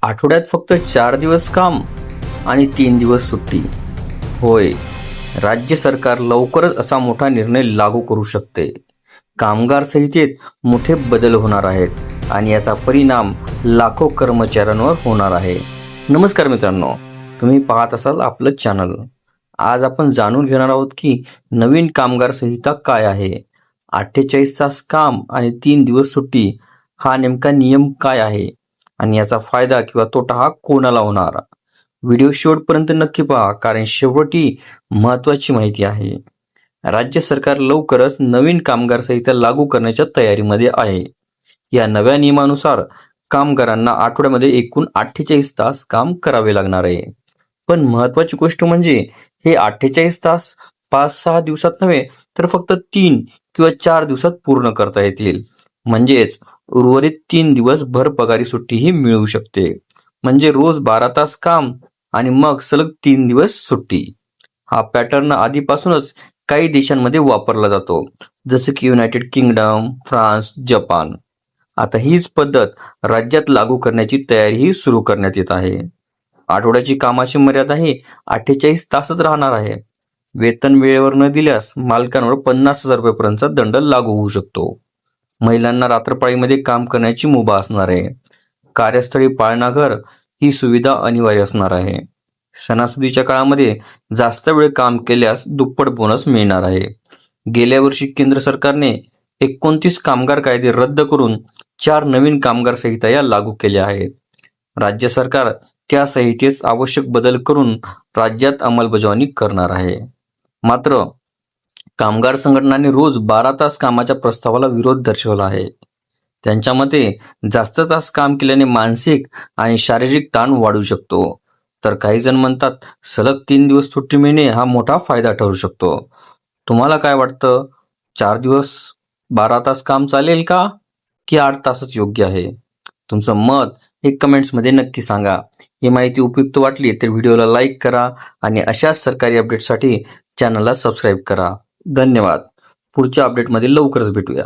आठवड्यात फक्त 4 दिवस काम आणि 3 दिवस सुट्टी. होय, राज्य सरकार लवकरच असा मोठा निर्णय लागू करू शकते. कामगार संहितेत मोठे बदल होणार आहेत आणि याचा परिणाम लाखो कर्मचाऱ्यांवर होणार आहे. नमस्कार मित्रांनो, तुम्ही पाहत असाल आपलं चॅनल. आज आपण जाणून घेणार आहोत की नवीन कामगार संहिता काय आहे, 48 तास काम आणि 3 दिवस सुट्टी हा नेमका नियम काय आहे आणि याचा फायदा किंवा तोटा हा कोणाला होणार. व्हिडिओ शेवटपर्यंत नक्की पहा, कारण शेवटी महत्त्वाची माहिती आहे. राज्य सरकार लवकरच नवीन कामगार संहिता लागू करण्याच्या तयारीमध्ये आहे. या नव्या नियमानुसार कामगारांना आठवड्यामध्ये एकूण 48 तास काम करावे लागणार आहे. पण महत्त्वाची गोष्ट म्हणजे हे 48 तास 5-6 दिवसात नव्हे, तर फक्त 3 किंवा 4 दिवसात पूर्ण करता येतील. म्हणजेच उर्वरित 3 दिवस भरपगारी सुट्टीही मिळू शकते. म्हणजे रोज 12 तास काम आणि मग सलग 3 दिवस सुट्टी. हा पॅटर्न आधीपासूनच काही देशांमध्ये वापरला जातो, जसे की युनायटेड किंगडम, फ्रान्स, जपान. आता हीच पद्धत राज्यात लागू करण्याची तयारीही सुरू करण्यात येत आहे. आठवड्याची कामाची मर्यादा ही 48 तासच राहणार आहे. वेतन वेळेवर न दिल्यास मालकांवर 50,000 रुपयांपर्यंतचा दंड लागू होऊ शकतो. महिलांना रात्रपाळीमध्ये काम करण्याची मुभा असणार आहे. कार्यस्थळी पाळणाघर ही सुविधा अनिवार्य असणार आहे. सणासुदीच्या काळामध्ये जास्त वेळ काम केल्यास दुप्पट बोनस मिळणार आहे. गेल्या वर्षी केंद्र सरकारने 29 कामगार कायदे रद्द करून 4 नवीन कामगार संहिता या लागू केल्या आहेत. राज्य सरकार त्या संहितेस आवश्यक बदल करून राज्यात अंमलबजावणी करणार आहे. मात्र कामगार संघटनांनी रोज 12 तास कामाच्या प्रस्तावाला विरोध दर्शवला आहे. त्यांच्या मते जास्त तास काम केल्याने मानसिक आणि शारीरिक ताण वाढू शकतो. तर काही जण म्हणतात सलग 3 दिवस सुट्टी मिळणे हा मोठा फायदा ठरू शकतो. तुम्हाला काय वाटतं? 4 दिवस 12 तास काम चालेल का, की 8 तासच योग्य आहे? तुमचं मत हे कमेंट्समध्ये नक्की सांगा. ही माहिती उपयुक्त वाटली तर व्हिडिओला लाईक करा आणि अशाच सरकारी अपडेटसाठी चॅनलला सबस्क्राईब करा. धन्यवाद. पुढच्या अपडेटमध्ये लवकरच भेटूया.